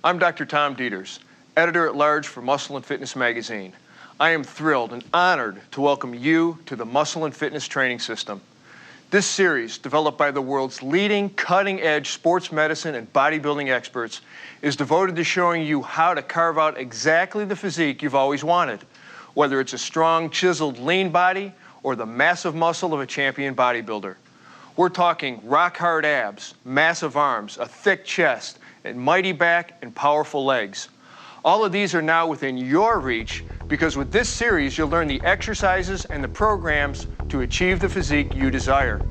I'm Dr. Tom Dieters, Editor-at-Large for Muscle and Fitness Magazine. I am thrilled and honored to welcome you to the Muscle and Fitness Training System. This series, developed by the world's leading cutting-edge sports medicine and bodybuilding experts, is devoted to showing you how to carve out exactly the physique you've always wanted, whether it's a strong, chiseled, lean body or the massive muscle of a champion bodybuilder. We're talking rock-hard abs, massive arms, a thick chest, and mighty back and powerful legs. All of these are now within your reach because with this series you'll learn the exercises and the programs to achieve the physique you desire.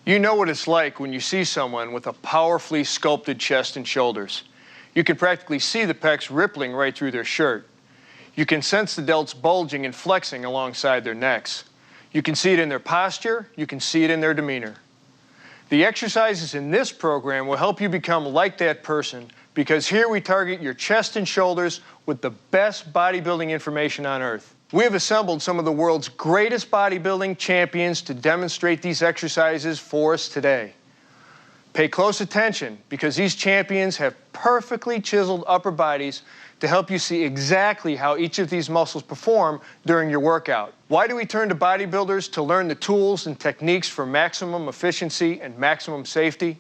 You know what it's like when you see someone with a powerfully sculpted chest and shoulders. You can practically see the pecs rippling right through their shirt. You can sense the delts bulging and flexing alongside their necks. You can see it in their posture. You can see it in their demeanor. The exercises in this program will help you become like that person because here we target your chest and shoulders with the best bodybuilding information on earth. We have assembled some of the world's greatest bodybuilding champions to demonstrate these exercises for us today. Pay close attention because these champions have perfectly chiseled upper bodies to help you see exactly how each of these muscles perform during your workout. Why do we turn to bodybuilders to learn the tools and techniques for maximum efficiency and maximum safety?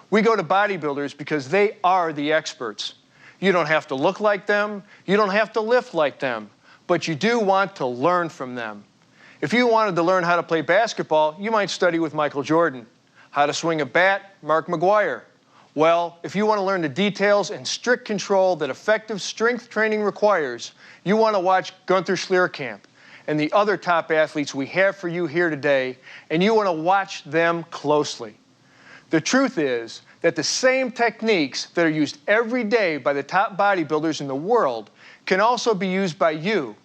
We go to bodybuilders because they are the experts. You don't have to look like them, you don't have to lift like them, but you do want to learn from them. If you wanted to learn how to play basketball, you might study with Michael Jordan. How to swing a bat, Mark McGuire. Well, if you want to learn the details and strict control that effective strength training requires, you want to watch Gunther Schlierkamp and the other top athletes we have for you here today, and you want to watch them closely. The truth is that the same techniques that are used every day by the top bodybuilders in the world can also be used by you,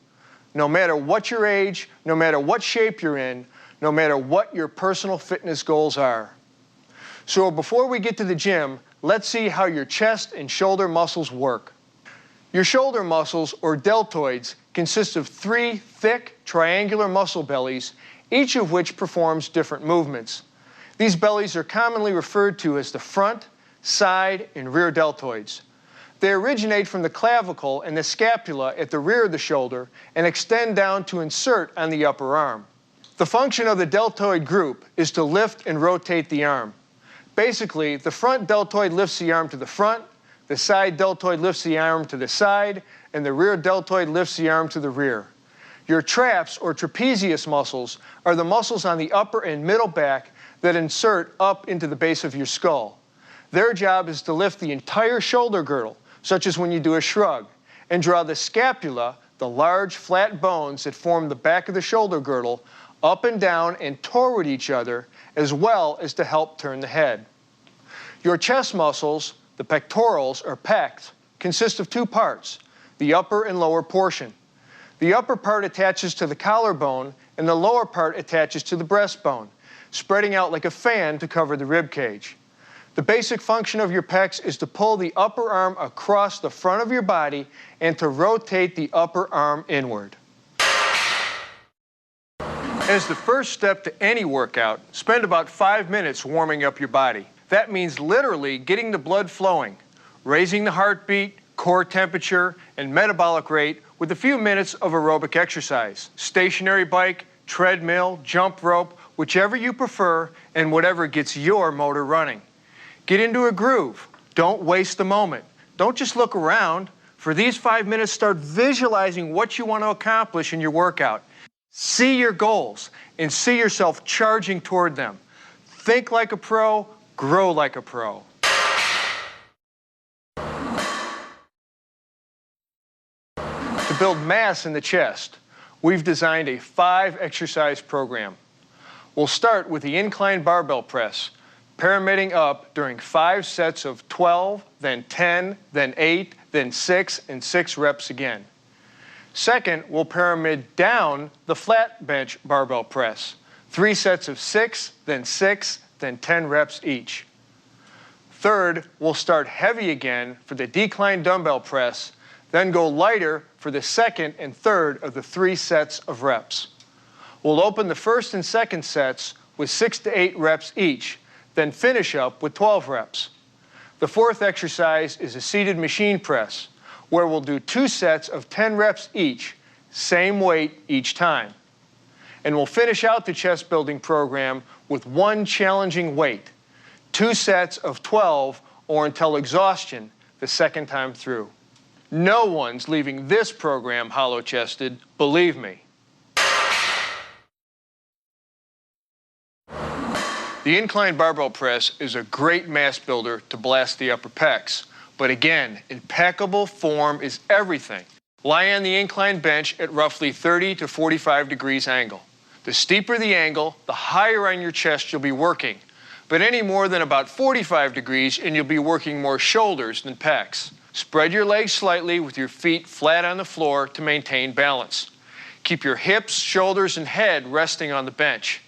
no matter what your age, no matter what shape you're in, no matter what your personal fitness goals are. So before we get to the gym, let's see how your chest and shoulder muscles work. Your shoulder muscles, or deltoids, consist of 3 thick, triangular muscle bellies, each of which performs different movements. These bellies are commonly referred to as the front, side, and rear deltoids. They originate from the clavicle and the scapula at the rear of the shoulder and extend down to insert on the upper arm. The function of the deltoid group is to lift and rotate the arm. Basically, the front deltoid lifts the arm to the front, the side deltoid lifts the arm to the side, and the rear deltoid lifts the arm to the rear. Your traps, or trapezius muscles, are the muscles on the upper and middle back that insert up into the base of your skull. Their job is to lift the entire shoulder girdle, such as when you do a shrug, and draw the scapula, the large flat bones that form the back of the shoulder girdle, up and down and toward each other, as well as to help turn the head. Your chest muscles, the pectorals or pecs, consist of 2 parts, the upper and lower portion. The upper part attaches to the collarbone and the lower part attaches to the breastbone, spreading out like a fan to cover the rib cage. The basic function of your pecs is to pull the upper arm across the front of your body and to rotate the upper arm inward. As the first step to any workout, spend about 5 minutes warming up your body. That means literally getting the blood flowing, raising the heartbeat, core temperature, and metabolic rate with a few minutes of aerobic exercise. Stationary bike, treadmill, jump rope, whichever you prefer and whatever gets your motor running. Get into a groove. Don't waste the moment. Don't just look around. For these 5 minutes, start visualizing what you want to accomplish in your workout. See your goals and see yourself charging toward them. Think like a pro, grow like a pro. To build mass in the chest, we've designed a 5-exercise program. We'll start with the incline barbell press, pyramiding up during 5 sets of 12, then 10, then 8, then 6 and 6 reps again. Second, we'll pyramid down the flat bench barbell press. 3 sets of 6, then 6, then 10 reps each. Third, we'll start heavy again for the decline dumbbell press, then go lighter for the second and third of the 3 sets of reps. We'll open the first and second sets with 6 to 8 reps each, then finish up with 12 reps. The fourth exercise is a seated machine press, where we'll do 2 sets of 10 reps each, same weight each time. And we'll finish out the chest building program with 1 challenging weight, 2 sets of 12 or until exhaustion the second time through. No one's leaving this program hollow-chested, believe me. The incline barbell press is a great mass builder to blast the upper pecs. But again, impeccable form is everything. Lie on the incline bench at roughly 30 to 45 degrees angle. The steeper the angle, the higher on your chest you'll be working. But any more than about 45 degrees and you'll be working more shoulders than pecs. Spread your legs slightly with your feet flat on the floor to maintain balance. Keep your hips, shoulders, and head resting on the bench.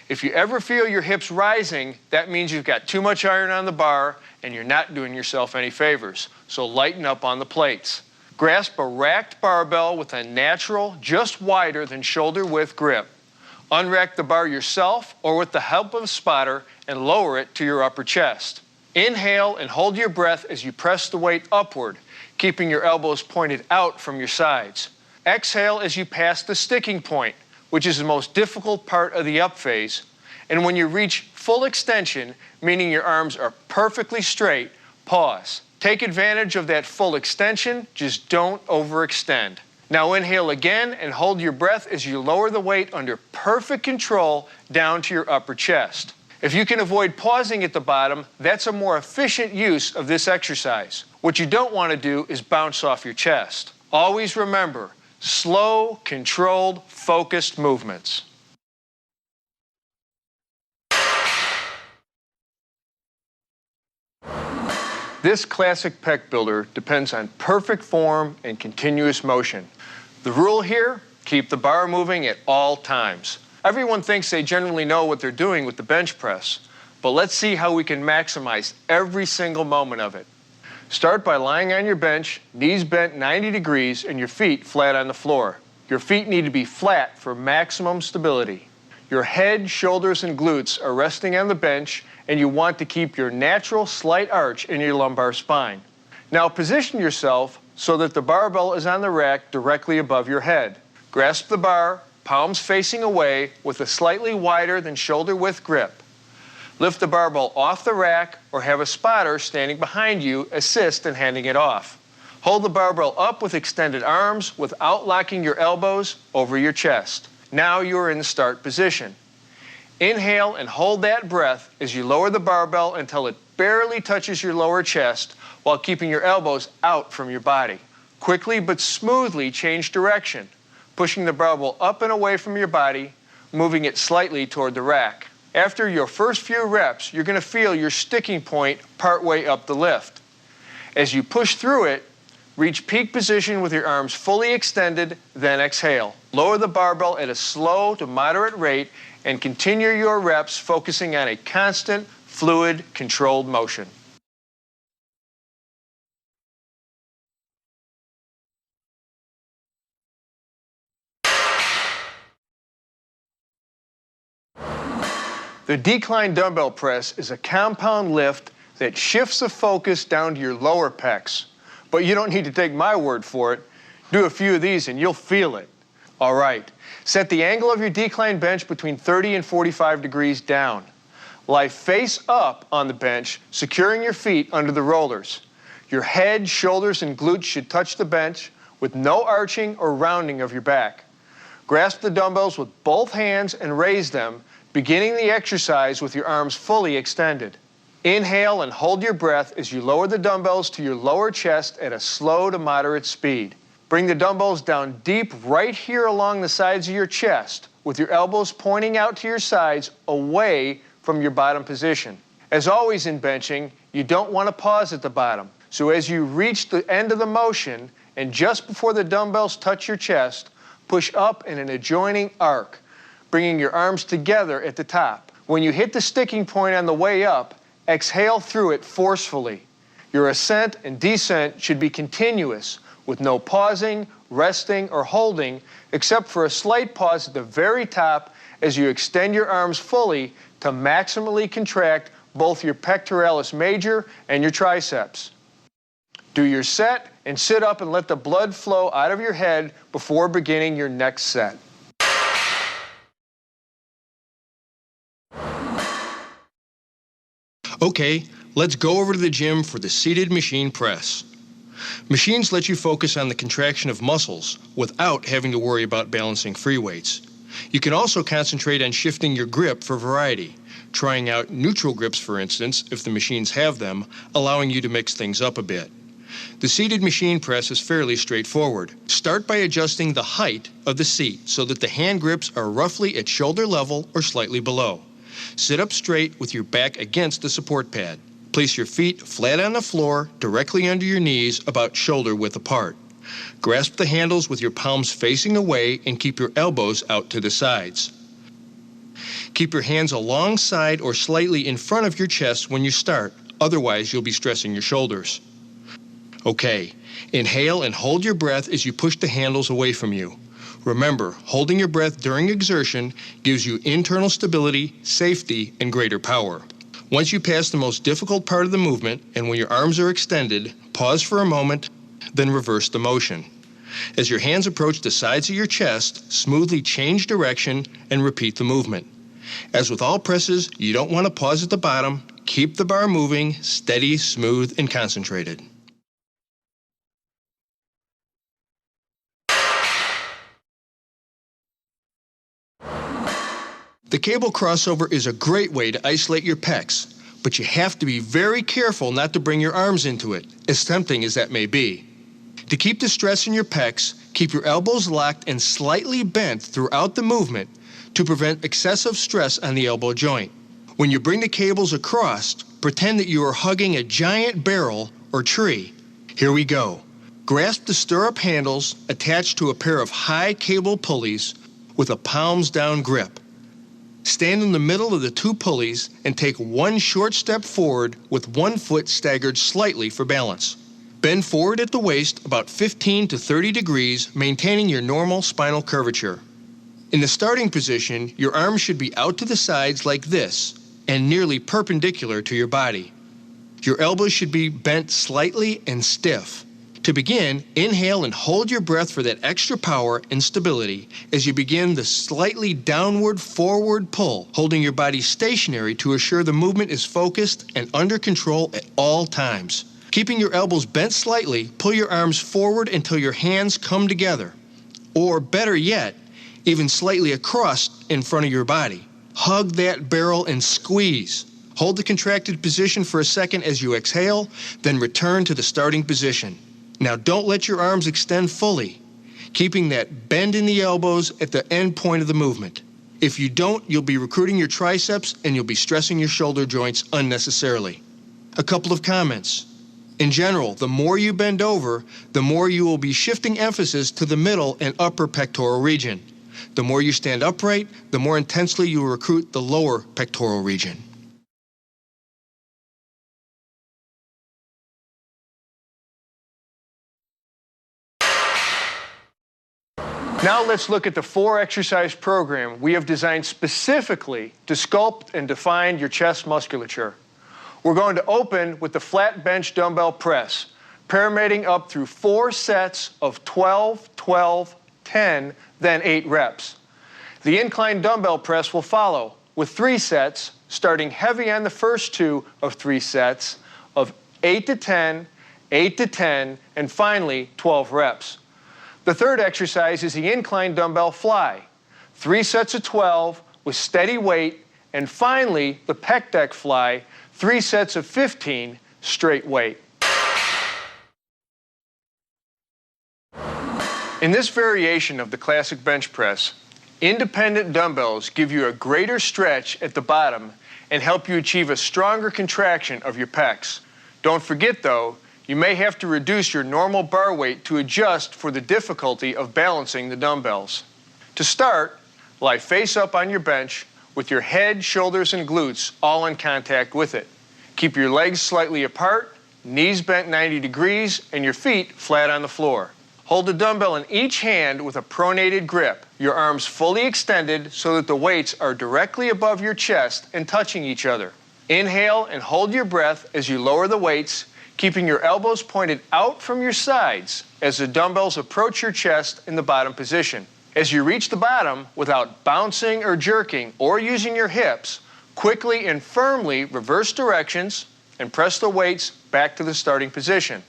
If you ever feel your hips rising, that means you've got too much iron on the bar and you're not doing yourself any favors. So lighten up on the plates. Grasp a racked barbell with a natural, just wider than shoulder width grip. Unrack the bar yourself or with the help of a spotter and lower it to your upper chest. Inhale and hold your breath as you press the weight upward, keeping your elbows pointed out from your sides. Exhale as you pass the sticking point, which is the most difficult part of the up phase. And when you reach full extension, meaning your arms are perfectly straight, pause. Take advantage of that full extension, just don't overextend. Now inhale again and hold your breath as you lower the weight under perfect control down to your upper chest. If you can avoid pausing at the bottom, that's a more efficient use of this exercise. What you don't want to do is bounce off your chest. Always remember, slow, controlled, focused movements. This classic pec builder depends on perfect form and continuous motion. The rule here, keep the bar moving at all times. Everyone thinks they generally know what they're doing with the bench press, but let's see how we can maximize every single moment of it. Start by lying on your bench, knees bent 90 degrees, and your feet flat on the floor. Your feet need to be flat for maximum stability. Your head, shoulders, and glutes are resting on the bench, and you want to keep your natural slight arch in your lumbar spine. Now position yourself so that the barbell is on the rack directly above your head. Grasp the bar, palms facing away, with a slightly wider than shoulder width grip. Lift the barbell off the rack or have a spotter standing behind you assist in handing it off. Hold the barbell up with extended arms without locking your elbows over your chest. Now you are in the start position. Inhale and hold that breath as you lower the barbell until it barely touches your lower chest while keeping your elbows out from your body. Quickly but smoothly change direction, pushing the barbell up and away from your body, moving it slightly toward the rack. After your first few reps, you're going to feel your sticking point partway up the lift. As you push through it, reach peak position with your arms fully extended, then exhale. Lower the barbell at a slow to moderate rate and continue your reps focusing on a constant, fluid, controlled motion. The decline dumbbell press is a compound lift that shifts the focus down to your lower pecs. But you don't need to take my word for it. Do a few of these and you'll feel it. All right, set the angle of your decline bench between 30 and 45 degrees down. Lie face up on the bench, securing your feet under the rollers. Your head, shoulders, and glutes should touch the bench with no arching or rounding of your back. Grasp the dumbbells with both hands and raise them, beginning the exercise with your arms fully extended. Inhale and hold your breath as you lower the dumbbells to your lower chest at a slow to moderate speed. Bring the dumbbells down deep right here along the sides of your chest, with your elbows pointing out to your sides away from your bottom position. As always in benching, you don't want to pause at the bottom. So as you reach the end of the motion and just before the dumbbells touch your chest, push up in an adjoining arc, bringing your arms together at the top. When you hit the sticking point on the way up, exhale through it forcefully. Your ascent and descent should be continuous, with no pausing, resting, or holding, except for a slight pause at the very top as you extend your arms fully to maximally contract both your pectoralis major and your triceps. Do your set and sit up and let the blood flow out of your head before beginning your next set. Okay, let's go over to the gym for the seated machine press. Machines let you focus on the contraction of muscles without having to worry about balancing free weights. You can also concentrate on shifting your grip for variety, trying out neutral grips, for instance, if the machines have them, allowing you to mix things up a bit. The seated machine press is fairly straightforward. Start by adjusting the height of the seat so that the hand grips are roughly at shoulder level or slightly below. Sit up straight with your back against the support pad. Place your feet flat on the floor, directly under your knees, about shoulder width apart. Grasp the handles with your palms facing away and keep your elbows out to the sides. Keep your hands alongside or slightly in front of your chest when you start, otherwise you'll be stressing your shoulders. Okay, inhale and hold your breath as you push the handles away from you. Remember, holding your breath during exertion gives you internal stability, safety, and greater power. Once you pass the most difficult part of the movement, and when your arms are extended, pause for a moment, then reverse the motion. As your hands approach the sides of your chest, smoothly change direction and repeat the movement. As with all presses, you don't want to pause at the bottom. Keep the bar moving, steady, smooth, and concentrated. The cable crossover is a great way to isolate your pecs, but you have to be very careful not to bring your arms into it, as tempting as that may be. To keep the stress in your pecs, keep your elbows locked and slightly bent throughout the movement to prevent excessive stress on the elbow joint. When you bring the cables across, pretend that you are hugging a giant barrel or tree. Here we go. Grasp the stirrup handles attached to a pair of high cable pulleys with a palms down grip. Stand in the middle of the two pulleys and take one short step forward with one foot staggered slightly for balance. Bend forward at the waist about 15 to 30 degrees, maintaining your normal spinal curvature. In the starting position, your arms should be out to the sides like this and nearly perpendicular to your body. Your elbows should be bent slightly and stiff. To begin, inhale and hold your breath for that extra power and stability as you begin the slightly downward forward pull, holding your body stationary to assure the movement is focused and under control at all times. Keeping your elbows bent slightly, pull your arms forward until your hands come together. Or better yet, even slightly across in front of your body. Hug that barrel and squeeze. Hold the contracted position for a second as you exhale, then return to the starting position. Now don't let your arms extend fully, keeping that bend in the elbows at the end point of the movement. If you don't, you'll be recruiting your triceps and you'll be stressing your shoulder joints unnecessarily. A couple of comments. In general, the more you bend over, the more you will be shifting emphasis to the middle and upper pectoral region. The more you stand upright, the more intensely you will recruit the lower pectoral region. Now let's look at the 4-exercise program we have designed specifically to sculpt and define your chest musculature. We're going to open with the flat bench dumbbell press, pyramiding up through 4 sets of 12, 12, 10, then 8 reps. The incline dumbbell press will follow with 3 sets, starting heavy on the first 2 of 3 sets of 8 to 10, 8 to 10, and finally 12 reps. The third exercise is the incline dumbbell fly, 3 sets of 12 with steady weight, and finally the pec deck fly, 3 sets of 15 straight weight. In this variation of the classic bench press, independent dumbbells give you a greater stretch at the bottom and help you achieve a stronger contraction of your pecs. Don't forget though, You may have to reduce your normal bar weight to adjust for the difficulty of balancing the dumbbells. To start, lie face up on your bench with your head, shoulders, and glutes all in contact with it. Keep your legs slightly apart, knees bent 90 degrees, and your feet flat on the floor. Hold the dumbbell in each hand with a pronated grip, your arms fully extended so that the weights are directly above your chest and touching each other. Inhale and hold your breath as you lower the weights, keeping your elbows pointed out from your sides as the dumbbells approach your chest in the bottom position. As you reach the bottom, without bouncing or jerking or using your hips, quickly and firmly reverse directions and press the weights back to the starting position.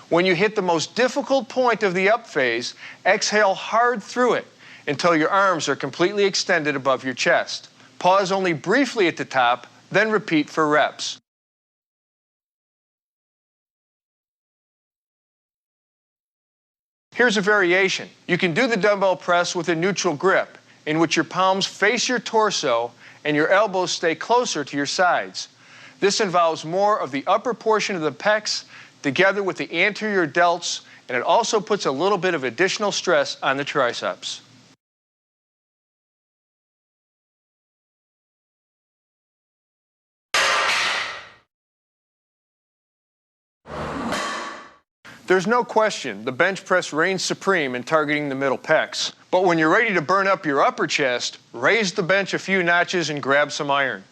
When you hit the most difficult point of the up phase, exhale hard through it until your arms are completely extended above your chest. Pause only briefly at the top, then repeat for reps. Here's a variation. You can do the dumbbell press with a neutral grip, in which your palms face your torso and your elbows stay closer to your sides. This involves more of the upper portion of the pecs together with the anterior delts, and it also puts a little bit of additional stress on the triceps. There's no question the bench press reigns supreme in targeting the middle pecs. But when you're ready to burn up your upper chest, raise the bench a few notches and grab some iron.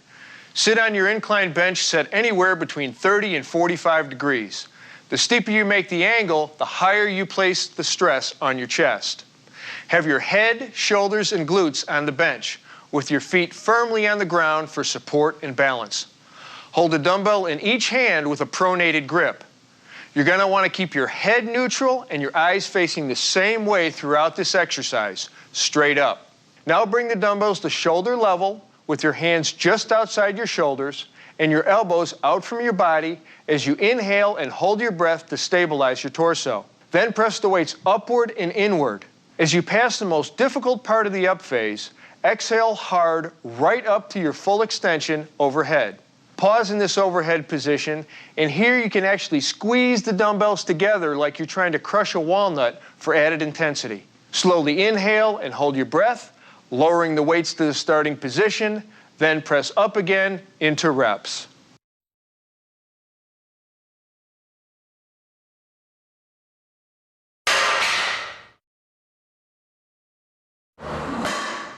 Sit on your inclined bench set anywhere between 30 and 45 degrees. The steeper you make the angle, the higher you place the stress on your chest. Have your head, shoulders, and glutes on the bench, with your feet firmly on the ground for support and balance. Hold a dumbbell in each hand with a pronated grip. You're going to want to keep your head neutral and your eyes facing the same way throughout this exercise, straight up. Now bring the dumbbells to shoulder level with your hands just outside your shoulders and your elbows out from your body as you inhale and hold your breath to stabilize your torso. Then press the weights upward and inward. As you pass the most difficult part of the up phase, exhale hard right up to your full extension overhead. Pause in this overhead position, and here you can actually squeeze the dumbbells together like you're trying to crush a walnut for added intensity. Slowly inhale and hold your breath, lowering the weights to the starting position, then press up again into reps.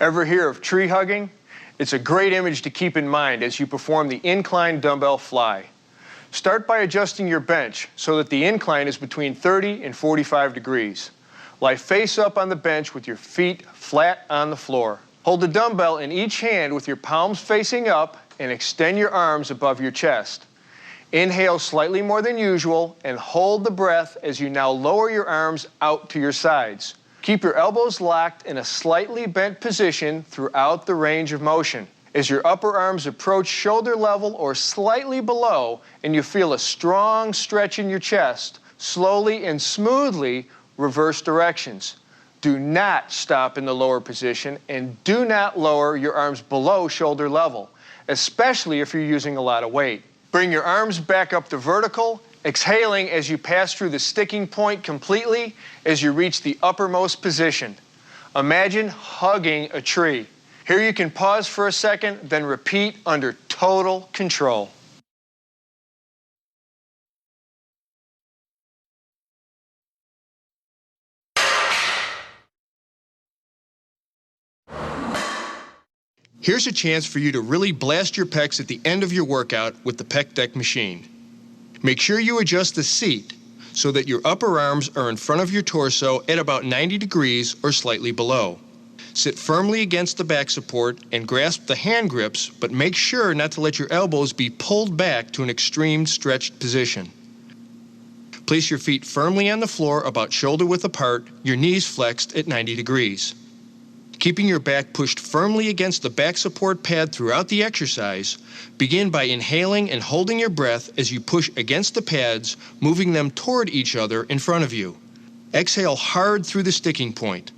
Ever hear of tree hugging? It's a great image to keep in mind as you perform the incline dumbbell fly. Start by adjusting your bench so that the incline is between 30 and 45 degrees. Lie face up on the bench with your feet flat on the floor. Hold the dumbbell in each hand with your palms facing up and extend your arms above your chest. Inhale slightly more than usual and hold the breath as you now lower your arms out to your sides. Keep your elbows locked in a slightly bent position throughout the range of motion. As your upper arms approach shoulder level or slightly below and you feel a strong stretch in your chest, slowly and smoothly reverse directions. Do not stop in the lower position and do not lower your arms below shoulder level, especially if you're using a lot of weight. Bring your arms back up to vertical, exhaling as you pass through the sticking point completely as you reach the uppermost position. Imagine hugging a tree. Here you can pause for a second, then repeat under total control. Here's a chance for you to really blast your pecs at the end of your workout with the pec deck machine. Make sure you adjust the seat so that your upper arms are in front of your torso at about 90 degrees or slightly below. Sit firmly against the back support and grasp the hand grips, but make sure not to let your elbows be pulled back to an extreme stretched position. Place your feet firmly on the floor about shoulder width apart, your knees flexed at 90 degrees. Keeping your back pushed firmly against the back support pad throughout the exercise, begin by inhaling and holding your breath as you push against the pads, moving them toward each other in front of you. Exhale hard through the sticking point.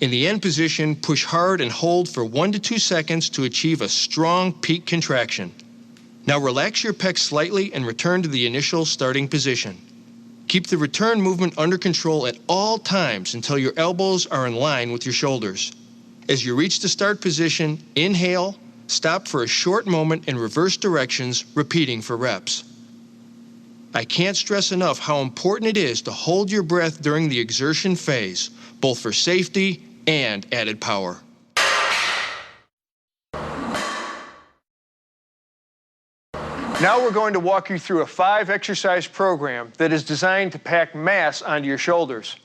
In the end position, push hard and hold for 1 to 2 seconds to achieve a strong peak contraction. Now relax your pecs slightly and return to the initial starting position. Keep the return movement under control at all times until your elbows are in line with your shoulders. As you reach the start position, inhale, stop for a short moment in reverse directions, repeating for reps. I can't stress enough how important it is to hold your breath during the exertion phase, both for safety and added power. Now we're going to walk you through a 5-exercise program that is designed to pack mass onto your shoulders.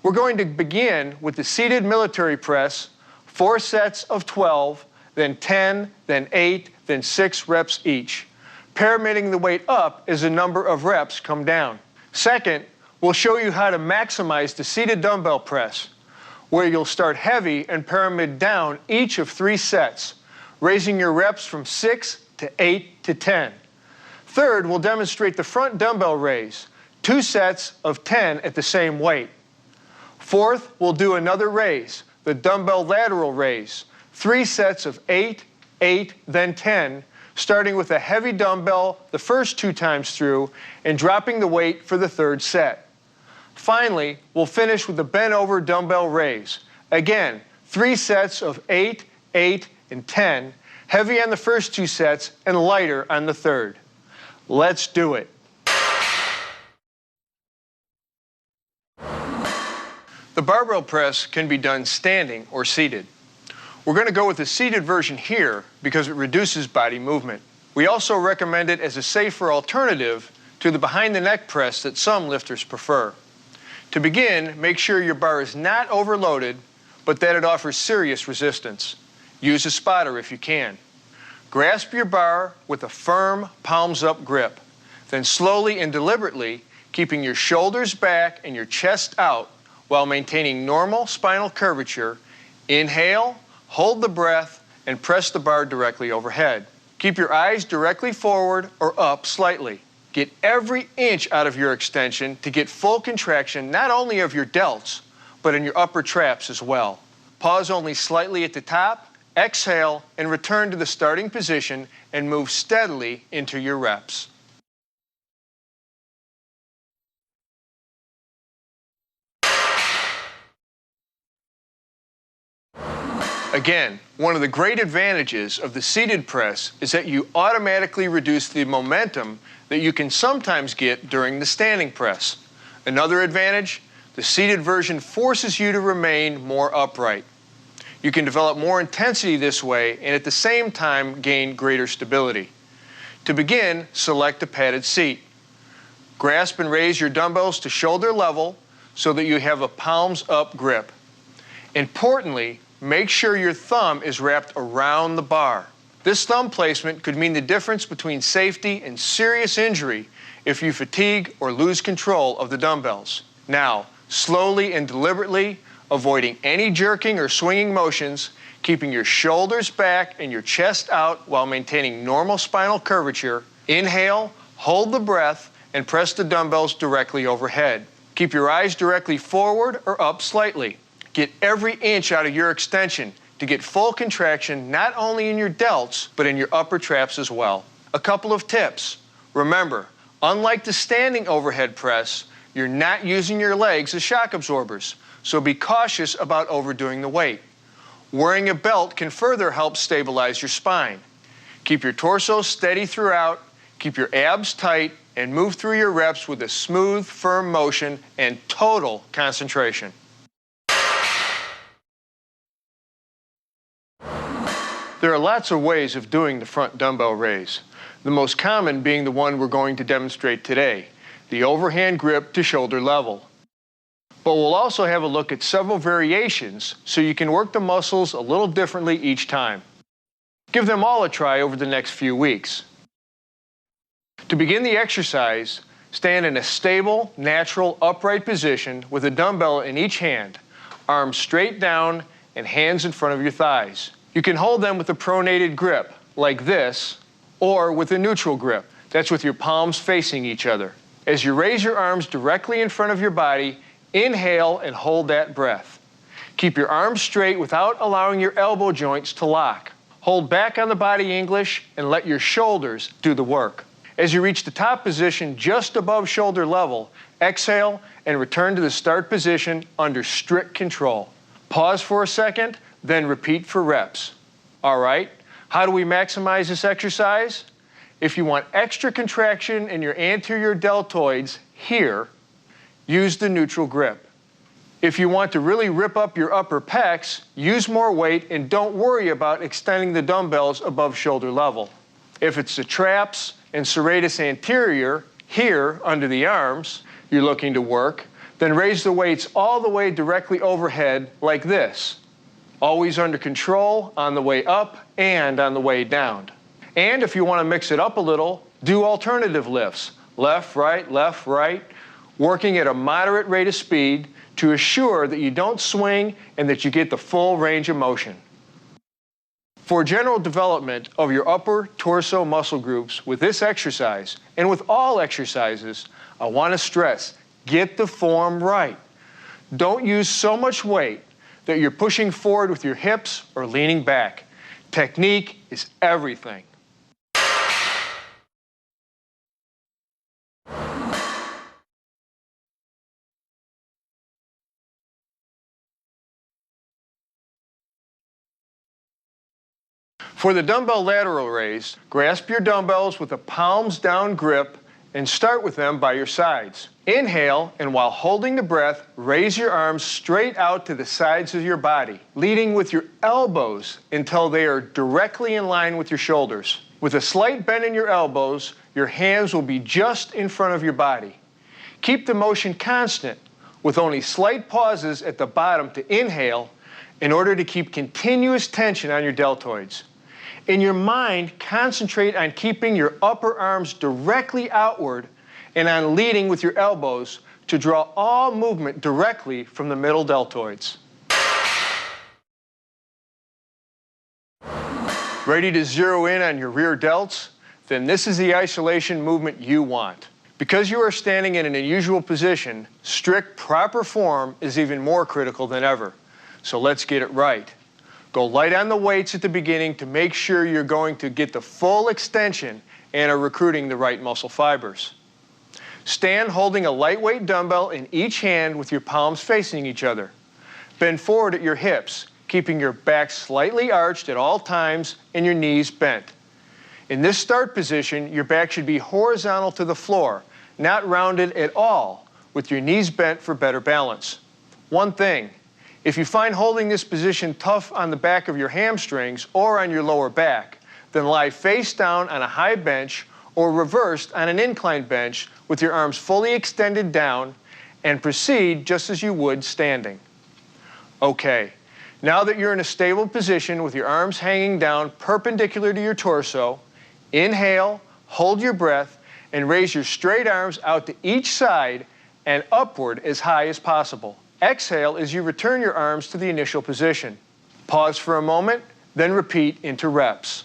We're going to begin with the seated military press, 4 sets of 12, then 10, then 8, then 6 reps each, pyramiding the weight up as the number of reps come down. Second, we'll show you how to maximize the seated dumbbell press, where you'll start heavy and pyramid down each of 3 sets, raising your reps from 6 to 8 to 10. Third, we'll demonstrate the front dumbbell raise, 2 sets of 10 at the same weight. Fourth, we'll do another raise, the dumbbell lateral raise, 3 sets of 8, 8, then 10, starting with a heavy dumbbell the first 2 times through and dropping the weight for the 3rd set. Finally, we'll finish with the bent over dumbbell raise. Again, 3 sets of 8, 8, and 10, heavy on the first 2 sets and lighter on the 3rd. Let's do it. The barbell press can be done standing or seated. We're going to go with the seated version here because it reduces body movement. We also recommend it as a safer alternative to the behind-the-neck press that some lifters prefer. To begin, make sure your bar is not overloaded, but that it offers serious resistance. Use a spotter if you can. Grasp your bar with a firm palms-up grip. Then slowly and deliberately, keeping your shoulders back and your chest out while maintaining normal spinal curvature, inhale, hold the breath, and press the bar directly overhead. Keep your eyes directly forward or up slightly. Get every inch out of your extension to get full contraction not only of your delts, but in your upper traps as well. Pause only slightly at the top, exhale, and return to the starting position and move steadily into your reps. Again, one of the great advantages of the seated press is that you automatically reduce the momentum that you can sometimes get during the standing press. Another advantage, the seated version forces you to remain more upright. You can develop more intensity this way and at the same time gain greater stability. To begin, select a padded seat. Grasp and raise your dumbbells to shoulder level so that you have a palms-up grip. Importantly, make sure your thumb is wrapped around the bar. This thumb placement could mean the difference between safety and serious injury if you fatigue or lose control of the dumbbells. Now, slowly and deliberately, avoiding any jerking or swinging motions, keeping your shoulders back and your chest out while maintaining normal spinal curvature, inhale, hold the breath, and press the dumbbells directly overhead. Keep your eyes directly forward or up slightly. Get every inch out of your extension to get full contraction not only in your delts, but in your upper traps as well. A couple of tips. Remember, unlike the standing overhead press, you're not using your legs as shock absorbers, so be cautious about overdoing the weight. Wearing a belt can further help stabilize your spine. Keep your torso steady throughout, keep your abs tight, and move through your reps with a smooth, firm motion and total concentration. There are lots of ways of doing the front dumbbell raise, the most common being the one we're going to demonstrate today, the overhand grip to shoulder level. But we'll also have a look at several variations so you can work the muscles a little differently each time. Give them all a try over the next few weeks. To begin the exercise, stand in a stable, natural, upright position with a dumbbell in each hand, arms straight down and hands in front of your thighs. You can hold them with a pronated grip, like this, or with a neutral grip. That's with your palms facing each other. As you raise your arms directly in front of your body, inhale and hold that breath. Keep your arms straight without allowing your elbow joints to lock. Hold back on the body English and let your shoulders do the work. As you reach the top position just above shoulder level, exhale and return to the start position under strict control. Pause for a second, then repeat for reps. All right, how do we maximize this exercise? If you want extra contraction in your anterior deltoids here, use the neutral grip. If you want to really rip up your upper pecs, use more weight and don't worry about extending the dumbbells above shoulder level. If it's the traps and serratus anterior, here under the arms, you're looking to work, then raise the weights all the way directly overhead like this. Always under control on the way up and on the way down. And if you want to mix it up a little, do alternative lifts. Left, right, working at a moderate rate of speed to assure that you don't swing and that you get the full range of motion. For general development of your upper torso muscle groups with this exercise, and with all exercises, I want to stress, get the form right. Don't use so much weight that you're pushing forward with your hips or leaning back. Technique is everything. For the dumbbell lateral raise, grasp your dumbbells with a palms down grip and start with them by your sides. Inhale, and while holding the breath, raise your arms straight out to the sides of your body, leading with your elbows until they are directly in line with your shoulders. With a slight bend in your elbows, your hands will be just in front of your body. Keep the motion constant, with only slight pauses at the bottom to inhale in order to keep continuous tension on your deltoids. In your mind, concentrate on keeping your upper arms directly outward and on leading with your elbows to draw all movement directly from the middle deltoids. Ready to zero in on your rear delts? Then this is the isolation movement you want. Because you are standing in an unusual position, strict proper form is even more critical than ever. So let's get it right. Go light on the weights at the beginning to make sure you're going to get the full extension and are recruiting the right muscle fibers. Stand holding a lightweight dumbbell in each hand with your palms facing each other. Bend forward at your hips, keeping your back slightly arched at all times and your knees bent. In this start position, your back should be horizontal to the floor, not rounded at all, with your knees bent for better balance. One thing, if you find holding this position tough on the back of your hamstrings or on your lower back, then lie face down on a high bench or reversed on an inclined bench with your arms fully extended down and proceed just as you would standing. Okay, now that you're in a stable position with your arms hanging down perpendicular to your torso, inhale, hold your breath, and raise your straight arms out to each side and upward as high as possible. Exhale as you return your arms to the initial position. Pause for a moment, then repeat into reps.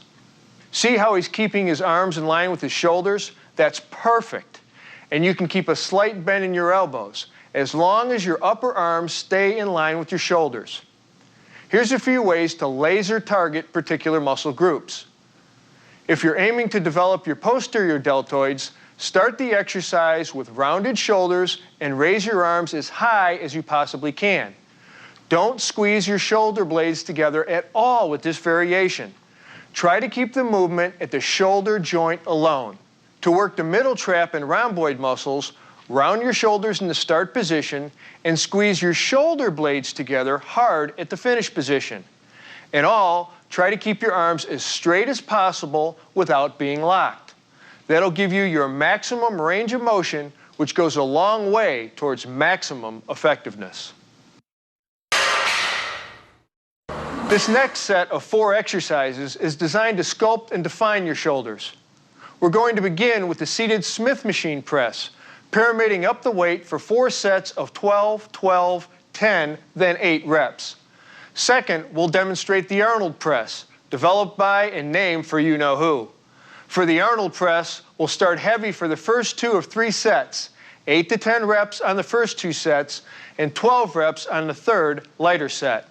See how he's keeping his arms in line with his shoulders? That's perfect. And you can keep a slight bend in your elbows, as long as your upper arms stay in line with your shoulders. Here's a few ways to laser target particular muscle groups. If you're aiming to develop your posterior deltoids, start the exercise with rounded shoulders and raise your arms as high as you possibly can. Don't squeeze your shoulder blades together at all with this variation. Try to keep the movement at the shoulder joint alone. To work the middle trap and rhomboid muscles, round your shoulders in the start position and squeeze your shoulder blades together hard at the finish position. In all, try to keep your arms as straight as possible without being locked. That'll give you your maximum range of motion, which goes a long way towards maximum effectiveness. This next set of 4 exercises is designed to sculpt and define your shoulders. We're going to begin with the seated Smith machine press, pyramiding up the weight for 4 sets of 12, 12, 10, then 8 reps. Second, we'll demonstrate the Arnold press, developed by and named for you-know-who. For the Arnold press, we'll start heavy for the first 2 of 3 sets, 8 to 10 reps on the first 2 sets, and 12 reps on the third, lighter set.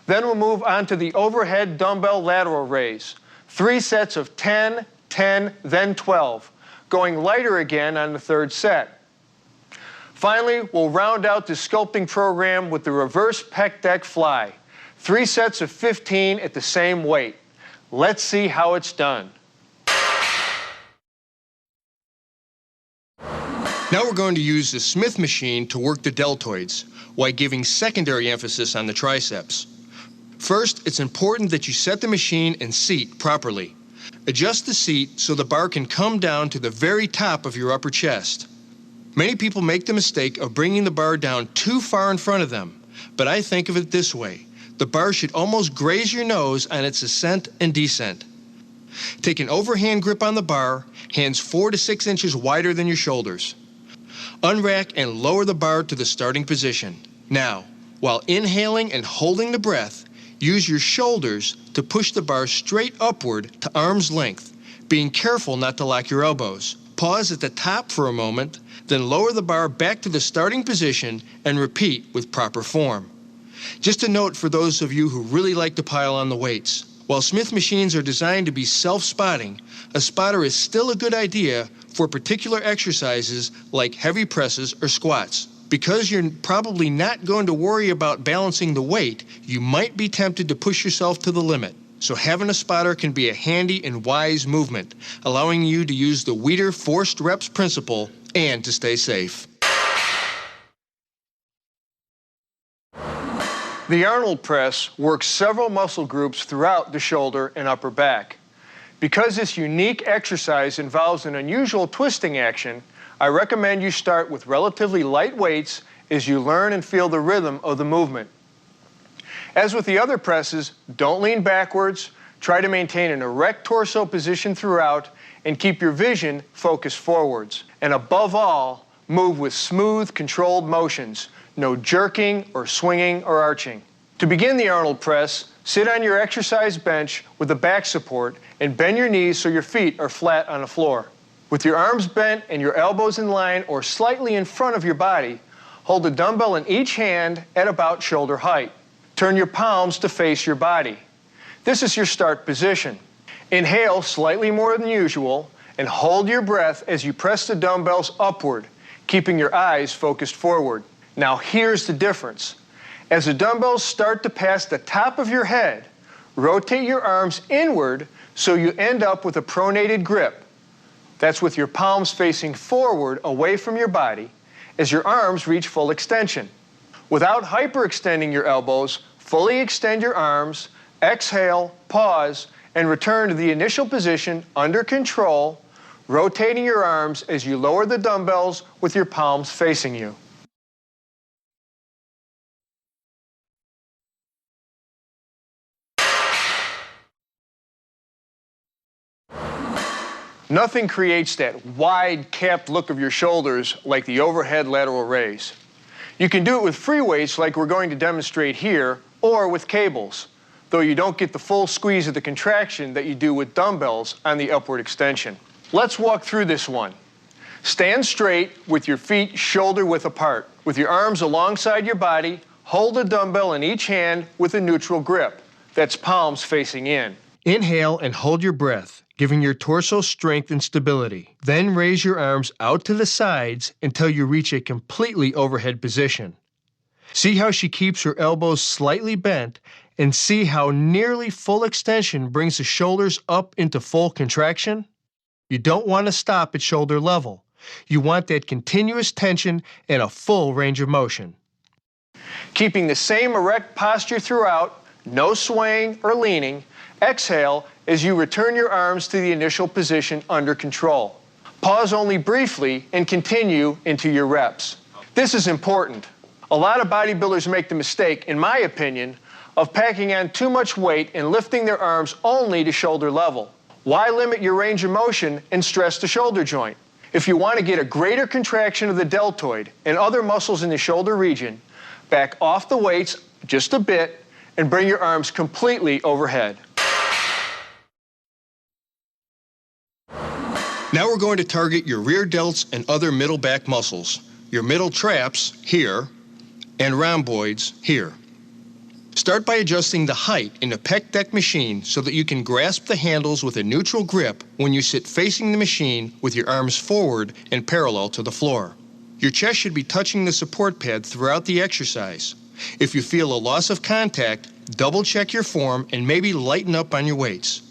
Then we'll move on to the overhead dumbbell lateral raise, 3 sets of 10, 10, then 12, going lighter again on the third set. Finally, we'll round out the sculpting program with the reverse pec deck fly. 3 sets of 15 at the same weight. Let's see how it's done. Now we're going to use the Smith machine to work the deltoids, while giving secondary emphasis on the triceps. First, it's important that you set the machine and seat properly. Adjust the seat so the bar can come down to the very top of your upper chest. Many people make the mistake of bringing the bar down too far in front of them, but I think of it this way. The bar should almost graze your nose on its ascent and descent. Take an overhand grip on the bar, hands 4 to 6 inches wider than your shoulders. Unrack and lower the bar to the starting position. Now, while inhaling and holding the breath, use your shoulders to push the bar straight upward to arm's length, being careful not to lock your elbows. Pause at the top for a moment, then lower the bar back to the starting position and repeat with proper form. Just a note for those of you who really like to pile on the weights. While Smith machines are designed to be self-spotting, a spotter is still a good idea for particular exercises like heavy presses or squats. Because you're probably not going to worry about balancing the weight, you might be tempted to push yourself to the limit. So having a spotter can be a handy and wise movement, allowing you to use the Weider forced reps principle and to stay safe. The Arnold press works several muscle groups throughout the shoulder and upper back. Because this unique exercise involves an unusual twisting action, I recommend you start with relatively light weights as you learn and feel the rhythm of the movement. As with the other presses, don't lean backwards, try to maintain an erect torso position throughout, and keep your vision focused forwards. And above all, move with smooth, controlled motions, no jerking or swinging or arching. To begin the Arnold press, sit on your exercise bench with a back support and bend your knees so your feet are flat on the floor. With your arms bent and your elbows in line or slightly in front of your body, hold a dumbbell in each hand at about shoulder height. Turn your palms to face your body. This is your start position. Inhale slightly more than usual and hold your breath as you press the dumbbells upward, keeping your eyes focused forward. Now here's the difference. As the dumbbells start to pass the top of your head, rotate your arms inward so you end up with a pronated grip. That's with your palms facing forward away from your body as your arms reach full extension. Without hyperextending your elbows, fully extend your arms, exhale, pause, and return to the initial position under control, rotating your arms as you lower the dumbbells with your palms facing you. Nothing creates that wide, capped look of your shoulders like the overhead lateral raise. You can do it with free weights like we're going to demonstrate here, or with cables, though you don't get the full squeeze of the contraction that you do with dumbbells on the upward extension. Let's walk through this one. Stand straight with your feet shoulder width apart. With your arms alongside your body, hold a dumbbell in each hand with a neutral grip. That's palms facing in. Inhale and hold your breath, giving your torso strength and stability. Then raise your arms out to the sides until you reach a completely overhead position. See how she keeps her elbows slightly bent, and see how nearly full extension brings the shoulders up into full contraction? You don't want to stop at shoulder level. You want that continuous tension and a full range of motion. Keeping the same erect posture throughout, no swaying or leaning, exhale as you return your arms to the initial position under control. Pause only briefly and continue into your reps. This is important. A lot of bodybuilders make the mistake, in my opinion, of packing on too much weight and lifting their arms only to shoulder level. Why limit your range of motion and stress the shoulder joint? If you want to get a greater contraction of the deltoid and other muscles in the shoulder region, back off the weights just a bit and bring your arms completely overhead. Now we're going to target your rear delts and other middle back muscles, your middle traps here, and rhomboids here. Start by adjusting the height in the pec deck machine so that you can grasp the handles with a neutral grip when you sit facing the machine with your arms forward and parallel to the floor. Your chest should be touching the support pad throughout the exercise. If you feel a loss of contact, double check your form and maybe lighten up on your weights.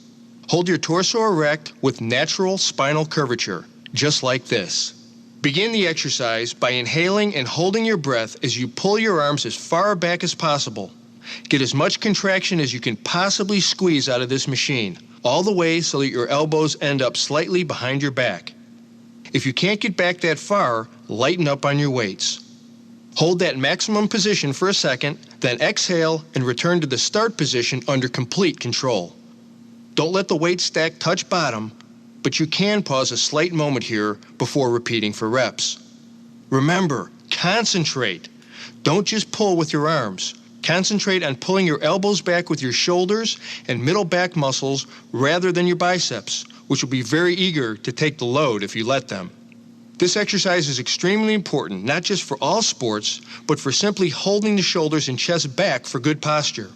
Hold your torso erect with natural spinal curvature, just like this. Begin the exercise by inhaling and holding your breath as you pull your arms as far back as possible. Get as much contraction as you can possibly squeeze out of this machine, all the way so that your elbows end up slightly behind your back. If you can't get back that far, lighten up on your weights. Hold that maximum position for a second, then exhale and return to the start position under complete control. Don't let the weight stack touch bottom, but you can pause a slight moment here before repeating for reps. Remember, concentrate. Don't just pull with your arms. Concentrate on pulling your elbows back with your shoulders and middle back muscles rather than your biceps, which will be very eager to take the load if you let them. This exercise is extremely important, not just for all sports, but for simply holding the shoulders and chest back for good posture.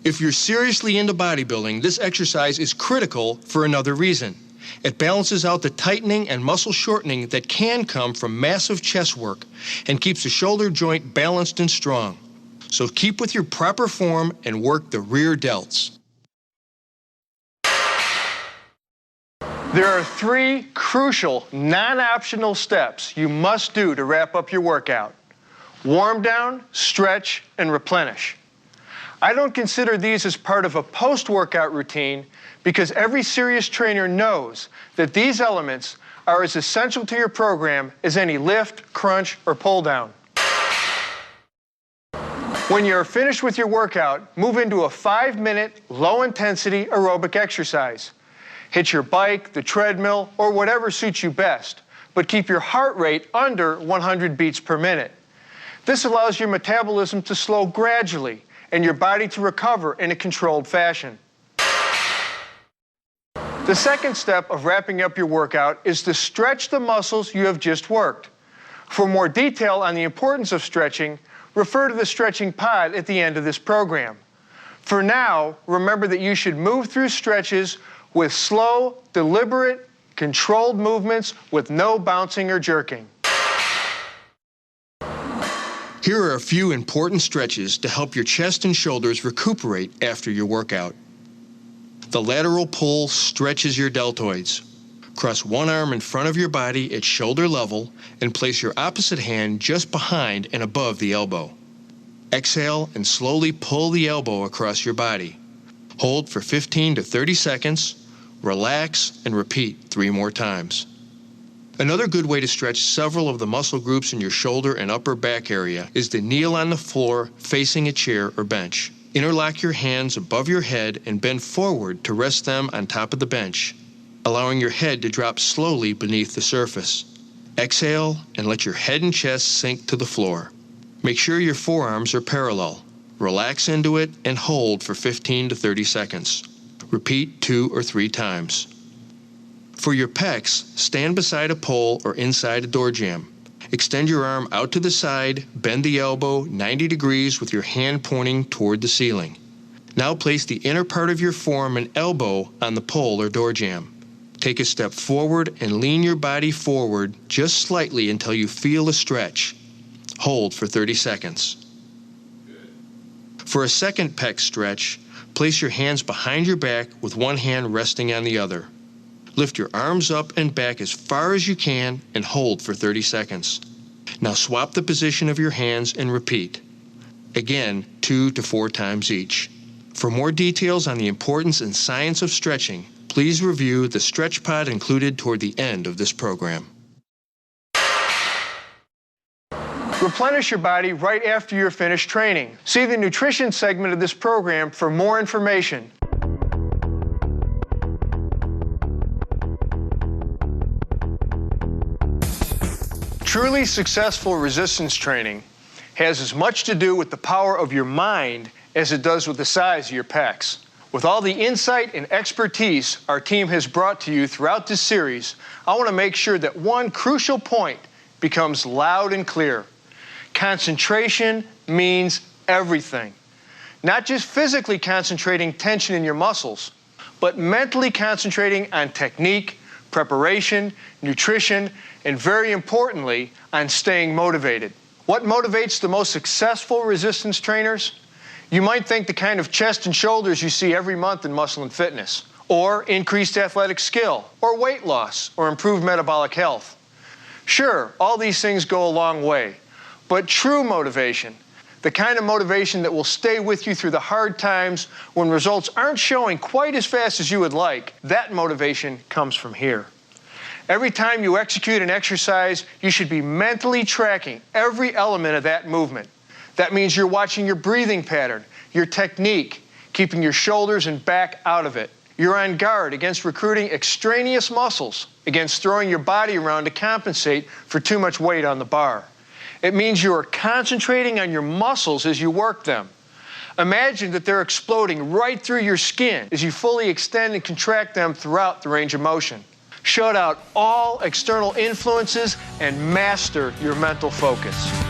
If you're seriously into bodybuilding, this exercise is critical for another reason. It balances out the tightening and muscle shortening that can come from massive chest work and keeps the shoulder joint balanced and strong. So keep with your proper form and work the rear delts. There are 3 crucial, non-optional steps you must do to wrap up your workout. Warm down, stretch, and replenish. I don't consider these as part of a post-workout routine because every serious trainer knows that these elements are as essential to your program as any lift, crunch, or pull down. When you're finished with your workout, move into a 5-minute, low-intensity aerobic exercise. Hit your bike, the treadmill, or whatever suits you best, but keep your heart rate under 100 beats per minute. This allows your metabolism to slow gradually and your body to recover in a controlled fashion. The second step of wrapping up your workout is to stretch the muscles you have just worked. For more detail on the importance of stretching, refer to the stretching pod at the end of this program. For now, remember that you should move through stretches with slow, deliberate, controlled movements with no bouncing or jerking. Here are a few important stretches to help your chest and shoulders recuperate after your workout. The lateral pull stretches your deltoids. Cross one arm in front of your body at shoulder level and place your opposite hand just behind and above the elbow. Exhale and slowly pull the elbow across your body. Hold for 15 to 30 seconds, relax, and repeat 3 more times. Another good way to stretch several of the muscle groups in your shoulder and upper back area is to kneel on the floor facing a chair or bench. Interlock your hands above your head and bend forward to rest them on top of the bench, allowing your head to drop slowly beneath the surface. Exhale and let your head and chest sink to the floor. Make sure your forearms are parallel. Relax into it and hold for 15 to 30 seconds. Repeat 2 or 3 times. For your pecs, stand beside a pole or inside a door jamb. Extend your arm out to the side, bend the elbow 90 degrees with your hand pointing toward the ceiling. Now place the inner part of your form and elbow on the pole or door jamb. Take a step forward and lean your body forward just slightly until you feel a stretch. Hold for 30 seconds. For a second pec stretch, place your hands behind your back with one hand resting on the other. Lift your arms up and back as far as you can and hold for 30 seconds. Now swap the position of your hands and repeat. Again, 2 to 4 times each. For more details on the importance and science of stretching, please review the stretch pod included toward the end of this program. Replenish your body right after you're finished training. See the nutrition segment of this program for more information. Truly successful resistance training has as much to do with the power of your mind as it does with the size of your pecs. With all the insight and expertise our team has brought to you throughout this series, I want to make sure that one crucial point becomes loud and clear. Concentration means everything. Not just physically concentrating tension in your muscles, but mentally concentrating on technique, preparation, nutrition, and very importantly, on staying motivated. What motivates the most successful resistance trainers? You might think the kind of chest and shoulders you see every month in Muscle and Fitness, or increased athletic skill, or weight loss, or improved metabolic health. Sure, all these things go a long way, but true motivation, the kind of motivation that will stay with you through the hard times when results aren't showing quite as fast as you would like, that motivation comes from here. Every time you execute an exercise, you should be mentally tracking every element of that movement. That means you're watching your breathing pattern, your technique, keeping your shoulders and back out of it. You're on guard against recruiting extraneous muscles, against throwing your body around to compensate for too much weight on the bar. It means you are concentrating on your muscles as you work them. Imagine that they're exploding right through your skin as you fully extend and contract them throughout the range of motion. Shut out all external influences and master your mental focus.